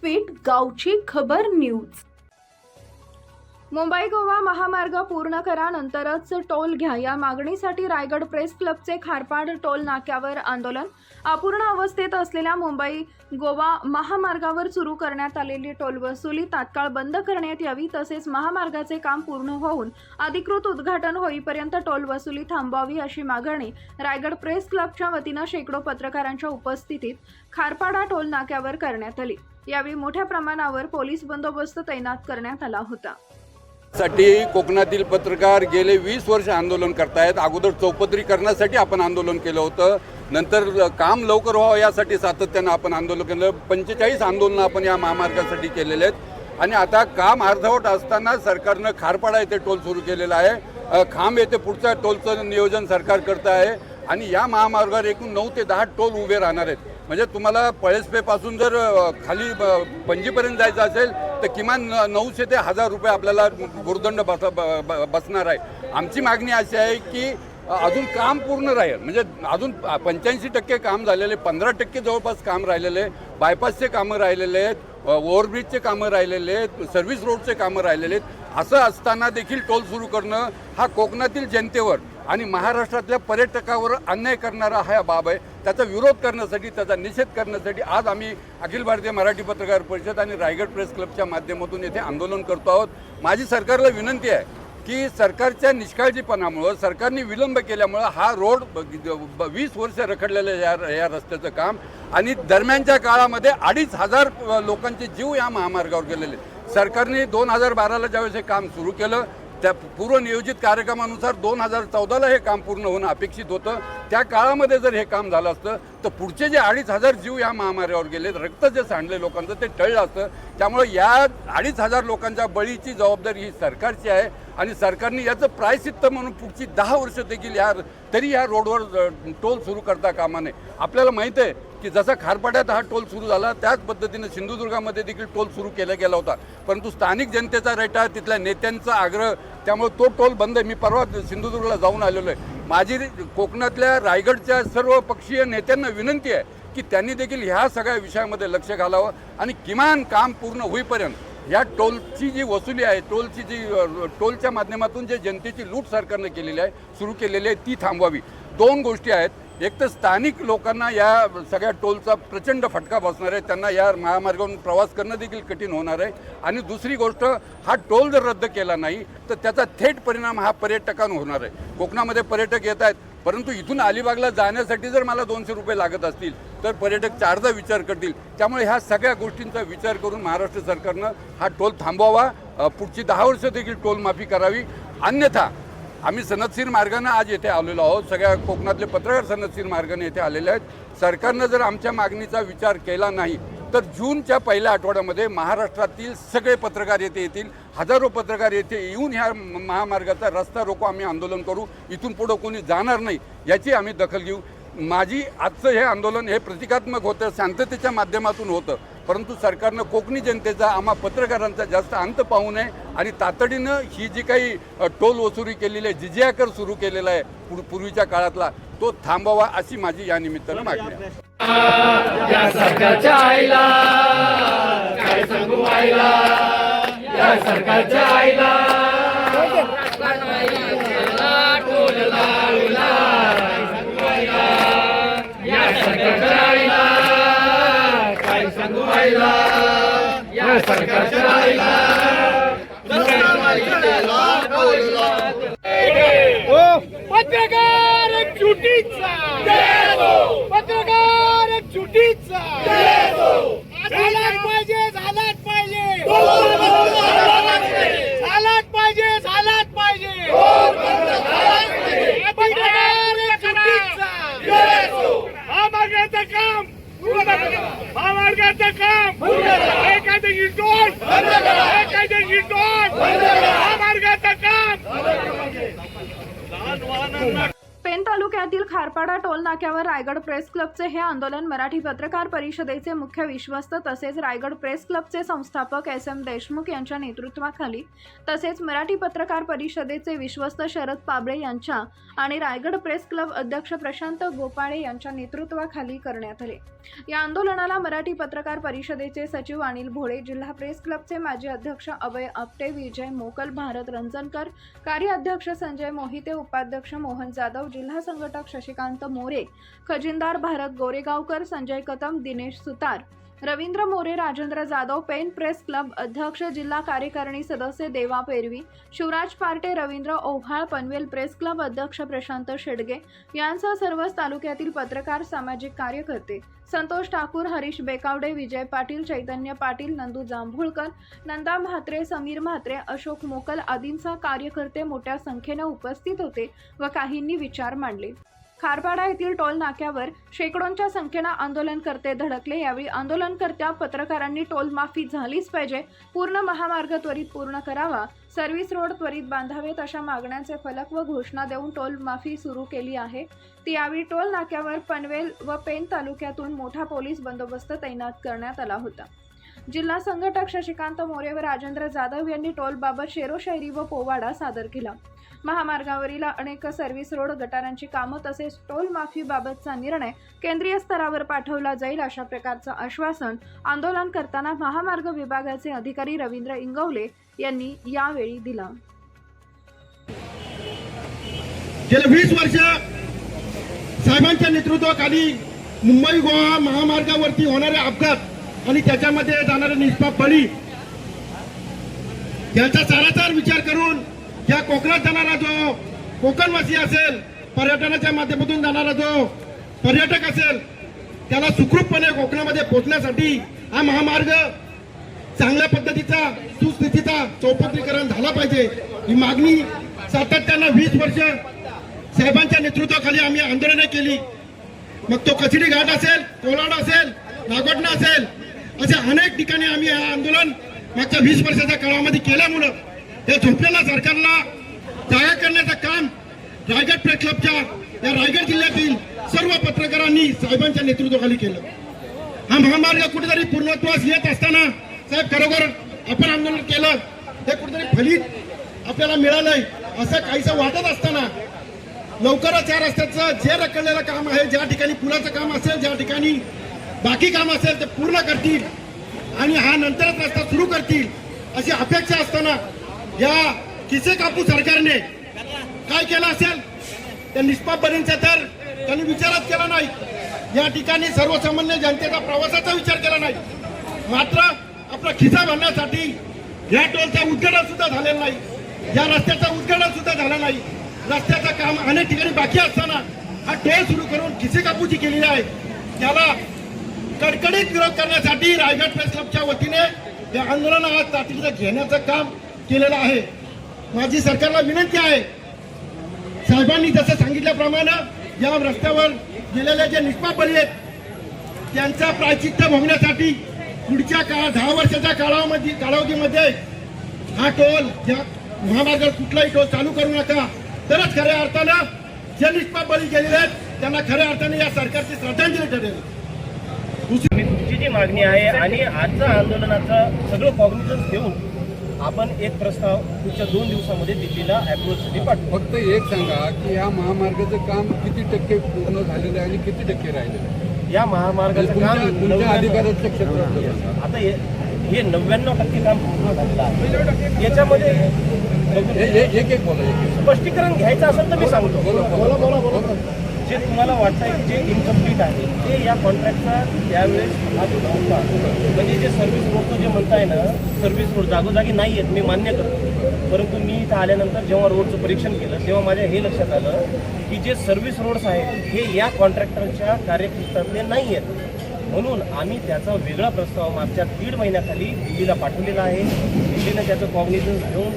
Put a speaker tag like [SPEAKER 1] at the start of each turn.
[SPEAKER 1] Speed गावची खबर news. Mumbai Goa महामार्ग पूर्ण करा नंतरच टोल घ्या या मागणीसाठी रायगड प्रेस क्लबचे खारपाड टोल नाक्यावर आंदोलन। अपूर्ण अवस्थेत असलेल्या मुंबई गोवा महामार्गावर सुरू करण्यात आलेली टोल वसुली तात्काळ बंद करण्यात यावी, तसेच महामार्गाचे काम पूर्ण होऊन अधिकृत उद्घाटन होईपर्यंत टोल वसुली थांबवावी अशी मागणी रायगड प्रेस क्लबच्या वतीने शेकडो पत्रकारांच्या उपस्थितीत खारपाडा टोल नाक्यावर करण्यात आली। यावेळी मोठ्या प्रमाणावर पोलीस बंदोबस्त तैनात करण्यात आला होता।
[SPEAKER 2] साठी कोकणातील पत्रकार गेले 20 वर्ष आंदोलन करतायत। अगोदर चौपदरीकरणासाठी आपण आंदोलन केलं होतं, नंतर काम लवकर व्हावं यासाठी सातत्यानं आपण आंदोलन केलं। 45 आंदोलनं आपण या महामार्गासाठी केलेले आहेत आणि आता काम अर्धवट असताना सरकारनं खारपाडा येथे टोल सुरू केलेला आहे। खांब येथे पुढच्या टोलचं नियोजन सरकार करत आहे आणि या महामार्गावर एकूण 9 ते 10 टोल उभे राहणार आहेत। म्हणजे तुम्हाला पळसपेपासून जर खाली पणजीपर्यंत जायचं असेल तर किमान 900 ते 1000 रुपये आपल्याला भुर्दंड बसणार आहे। आमची मागणी अशी आहे की अजून काम पूर्ण राहील, म्हणजे अजून 85% काम झालेले, 15% जवळपास काम राहिलेले, बायपासचे कामं राहिलेले आहेत, ओव्हरब्रिजचे कामं राहिलेले आहेत, सर्व्हिस रोडचे कामं राहिलेले आहेत। असं असताना देखील टोल सुरू करणं हा कोकणातील जनतेवर आणि महाराष्ट्रातल्या पर्यटकावर अन्याय करणारा हा बाब आहे। त्याचा विरोध करण्यासाठी, त्याचा निषेध करण्यासाठी आज आम्ही अखिल भारतीय मराठी पत्रकार परिषद आणि रायगड प्रेस क्लबच्या माध्यमातून येथे आंदोलन करतो आहोत। माझी सरकारला विनंती आहे की सरकारच्या निष्काळजीपणामुळं, सरकारने विलंब केल्यामुळं हा रोड 20 वर्ष रखडलेलं या रस्त्याचं काम आणि दरम्यानच्या काळामध्ये 2500 लोकांचे जीव या महामार्गावर गेलेले। सरकारने 2012ला ज्यावेळेस हे काम सुरू केलं त्या पूर्वनियोजित कार्यक्रमानुसार 2014ला हे काम पूर्ण होणं अपेक्षित होतं। त्या काळामध्ये जर हे काम झालं असतं तर पुढचे जे 2500 जीव या महामार्गावर गेले, रक्त जे सांडले लोकांचं ते टळलं असतं। त्यामुळे या 2500 लोकांच्या बळीची जबाबदारी ही सरकारची आहे आणि सरकारने याचं प्रायश्चित्त म्हणून पुढची 10 वर्ष देखील तरी या रोडवर टोल सुरू करता कामा नये। आपल्याला माहीत आहे की जसा खारपाड्यात हा टोल सुरू झाला त्याच पद्धतीने सिंधुदुर्गामध्ये देखील टोल सुरू केला गेला होता, परंतु स्थानिक जनतेचा रेटा, तिथल्या नेत्यांचा आग्रह, त्यामुळे तो टोल बंद आहे। मी परवा सिंधुदुर्गला जाऊन आलेलो आहे। माझी कोकणातल्या रायगडच्या सर्व पक्षीय नेत्यांना विनंती आहे की त्यांनी देखील ह्या सगळ्या विषयामध्ये लक्ष घालावं आणि किमान काम पूर्ण होईपर्यंत या टोलची जी वसुली आहे, टोलच्या माध्यमातून जे जनतेची लूट सरकारने केलेली आहे, सुरू केलेली आहे, ती थांबवावी। 2 गोष्टी आहेत, एक तर स्थानिक लोकांना या सगळ्या टोलचा प्रचंड फटका बसणार आहे, त्यांना या महामार्गावरून प्रवास करणं देखील कठीण होणार आहे आणि दुसरी गोष्ट, हा टोल जर रद्द केला नाही तर त्याचा थेट परिणाम हा पर्यटकांवर होणार आहे। कोकणामध्ये पर्यटक येत आहेत, परंतु इथून अलिबागला जाण्यासाठी जर मला 200 रुपये लागत असतील तर पर्यटक 4दा विचार करतील। त्यामुळे ह्या सगळ्या गोष्टींचा विचार करून महाराष्ट्र सरकारनं हा टोल थांबवावा, पुढची 10 वर्ष देखील टोल माफी करावी। अन्यथा आम्ही सनदशीर मार्गाने आज येथे आलेलो आहोत, सगळ्या कोकणातले पत्रकार सनदशीर मार्गाने येथे आलेले आहेत। सरकारनं जर आमच्या मागणीचा विचार केला नाही तर जूनच्या पहिल्या आठवड्यामध्ये महाराष्ट्रातील सगळे पत्रकार येथे येतील, हजारो पत्रकार येथे येऊन ह्या महामार्गाचा रस्ता रोको आम्ही आंदोलन करू। इथून पुढं कोणी जाणार नाही याची आम्ही दखल घेऊ। माझी आजचं हे आंदोलन हे प्रतिकात्मक होतं, शांततेच्या माध्यमातून होतं, परंतु सरकारनं कोकणी जनतेचा, आम्हा पत्रकारांचा जास्त अंत पाहू नये आणि तातडीनं ही जी काही टोल वसुली केलेली आहे, जिजिया कर सुरू केलेला आहे पूर्वीच्या काळातला, तो थांबवावा अशी माझी या निमित्तानं मागणी आहे।
[SPEAKER 3] या सरकारच्या आईला काय सांगू आईला, या सरकारच्या आईला टोल लावला, या सरकारच्या आईला काय सांगू आईला, या सरकारच्या आईला
[SPEAKER 4] पत्रकार एक चुटीचा, पत्रकार एक चुटीचा, झालाच पाहिजे, झालाच पाहिजे, झालाच पाहिजे, झालाच पाहिजे, पत्रकार एक चुटीचा, महामार्गाचं काम, महामार्गाचं काम, एखादी टोल, एखादी टोल, महामार्गाचं काम।
[SPEAKER 1] पेन तालुक्यातील खारपाडा टोल नाक्यावर रायगड प्रेस क्लबचे हे आंदोलन मराठी पत्रकार परिषदेचे मुख्य विश्वस्त तसेच रायगड प्रेस क्लबचे संस्थापक SM देशमुख यांच्या नेतृत्वाखाली तसेच मराठी पत्रकार परिषदेचे विश्वस्त शरद पाबळे यांच्या आणि रायगड प्रेस क्लब अध्यक्ष प्रशांत गोपाळे यांच्या नेतृत्वाखाली करण्यात आले। या आंदोलनाला मराठी पत्रकार परिषदेचे सचिव अनिल भोळे, जिल्हा प्रेस क्लबचे माजी अध्यक्ष अभय आपटे, विजय मोकल, भारत रंजनकर, कार्याध्यक्ष संजय मोहिते, उपाध्यक्ष मोहन जाधव, जिल्हा संघटक शशिकांत मोरे, खजिनदार भारत गोरेगावकर, संजय कदम, दिनेश सुतार, रवींद्र मोरे, राजेंद्र जाधव, पेन प्रेस क्लब अध्यक्ष, जिल्हा कार्यकारिणी सदस्य देवा पेरवी, शिवराज पार्टे, रवींद्र ओव्हाळ, पनवेल प्रेस क्लब अध्यक्ष प्रशांत शेडगे यांसह सर्वच तालुक्यातील पत्रकार, सामाजिक कार्यकर्ते, संतोष ठाकूर, हरीश बेकावडे, विजय पाटील, चैतन्य पाटील, नंदू जांभूळकर, नंदा म्हात्रे, समीर म्हात्रे, अशोक मोकल आदींसह कार्यकर्ते मोठ्या संख्येने उपस्थित होते व काहींनी विचार मांडले। खारपाडा येथील टोल नाक्यावर शेकडोंच्या संख्येने आंदोलनकर्ते धडकले। यावेळी आंदोलनकर्त्या पत्रकारांनी टोल माफी झालीच पाहिजे, पूर्ण महामार्ग त्वरित पूर्ण करावा, सर्व्हिस रोड त्वरित बांधावेत अशा मागण्यांचे फलक व घोषणा देऊन टोल माफी सुरू केली आहे। ती यावेळी टोल नाक्यावर पनवेल व पेन तालुक्यातून मोठा पोलीस बंदोबस्त तैनात करण्यात आला होता। जिल्हा संघटक शशिकांत मोरे व राजेंद्र जाधव यांनी टोलबाबत शेरोशायरी व पोवाडा सादर केला। महामार्गावरील अनेक सर्व्हिस रोड, गटारांची कामं तसेच टोल माफीबाबतचा निर्णय केंद्रीय स्तरावर पाठवला जाईल अशा प्रकारचं आश्वासन आंदोलन करताना महामार्ग विभागाचे अधिकारी रवींद्र इंगवले यांनी यावेळी दिला।
[SPEAKER 5] गेल्या 20 वर्ष साहेबांच्या नेतृत्वाखाली मुंबई गोवा महामार्गावरती होणारे अपघात आणि त्याच्यामध्ये जाणारे निष्पाप बळी याचा सारासार विचार करून या कोकणात जाणारा जो कोकणवासी असेल, पर्यटनाच्या माध्यमातून जाणारा जो पर्यटक असेल, त्याला सुखरूपपणे कोकणामध्ये पोहोचण्यासाठी हा महामार्ग चांगल्या पद्धतीचा सुस्थितीचा चौपदरीकरण झाला पाहिजे ही मागणी सातत्यानं 20 वर्ष साहेबांच्या नेतृत्वाखाली आम्ही आंदोलने केली। मग तो कचडी घाट असेल, कोलाड असेल, नागोठणा असेल, अशा अनेक ठिकाणी आम्ही हे आंदोलन मागच्या 20 वर्षाच्या काळामध्ये केल्यामुळं या झोपलेल्या सरकारला जागा करण्याचं काम रायगड प्रेस क्लबच्या या रायगड जिल्ह्यातील सर्व पत्रकारांनी साहेबांच्या नेतृत्वाखाली केलं। हा महामार्ग कुठेतरी पूर्णत्वास येत असताना साहेब खरोखर आपण आंदोलन केलं हे कुठेतरी फलित आपल्याला मिळालंय असं काहीसं वाटत असताना लवकरच या रस्त्याचं जे रखडलेलं काम आहे, ज्या ठिकाणी पुलाचं काम असेल, ज्या ठिकाणी बाकी काम असेल ते पूर्ण करतील आणि हा नंतरच रस्ता सुरू करतील अशी अपेक्षा असताना या खिसे कापू सरकारने काय केलं असेल त्या निष्पाप बळींचा तर त्यांनी विचारच केला नाही। या ठिकाणी सर्वसामान्य जनतेचा प्रवासाचा विचार केला नाही, मात्र आपला खिसा भरण्यासाठी या टोलचं उद्घाटन सुद्धा झालेलं नाही, या रस्त्याचं उद्घाटन सुद्धा झालं नाही। रस्त्याचं काम अनेक ठिकाणी बाकी असताना हा टोल सुरू करून खिसे कापूची केलेली आहे। त्याला कडकडीत विरोध करण्यासाठी रायगड प्रेस क्लबच्या वतीने या आंदोलन आज तातडीनं घेण्याचं काम केलेलं आहे। माझी सरकारला विनंती आहे, साहेबांनी जसं सांगितल्याप्रमाणे या रस्त्यावर गेलेले जे निष्पाप बळी आहेत त्यांचा प्रायचित्त भोगण्यासाठी पुढच्या 10 वर्षाच्या कालावधीमध्ये हा टोल या महामार्गावर कुठलाही टोल चालू करू नका, तरच खऱ्या अर्थानं जे निष्पाप बळी गेलेले आहेत त्यांना खऱ्या अर्थाने या सरकारची श्रद्धांजली ठरेल।
[SPEAKER 6] तुमची जी मागणी आहे आणि आजच्या आंदोलनाचं सगळं कॉग्निझन्स घेऊन आपण एक प्रस्ताव पुढच्या 2 दिवसामध्ये दिल्लीला अप्रोचसाठी पाठवू।
[SPEAKER 2] फक्त एक सांगा की या महामार्गाचं काम किती टक्के पूर्ण झालेलं आहे आणि किती टक्के राहिलेलं आहे?
[SPEAKER 6] या महामार्गाचं काम
[SPEAKER 2] तुमच्या अधिकाराच्या क्षेत्रात
[SPEAKER 6] आता हे 99% काम पूर्ण झालेलं आहे। याच्यामध्ये
[SPEAKER 2] एक बोला,
[SPEAKER 6] स्पष्टीकरण घ्यायचं असेल तर मी सांगतो। जे तुम्हाला वाटतंय की जे इनकम्प्लीट आहे ते या कॉन्ट्रॅक्टचा त्यावेळेस भाग नव्हता, म्हणजे जे सर्व्हिस रोडचं जे म्हणताय ना, सर्व्हिस रोड जागोजागी नाही आहेत, मी मान्य करतो। परंतु मी इथं आल्यानंतर जेव्हा रोडचं परीक्षण केलं तेव्हा माझ्या हे लक्षात आलं की जे सर्व्हिस रोड्स आहेत हे या कॉन्ट्रॅक्टरच्या कार्यक्षेत्रातले नाही आहेत, म्हणून आम्ही त्याचा वेगळा प्रस्ताव मागच्या 1.5 महिन्याखाली दिल्लीला पाठवलेला आहे। दिल्लीने त्याचं कॉग्निझन्स घेऊन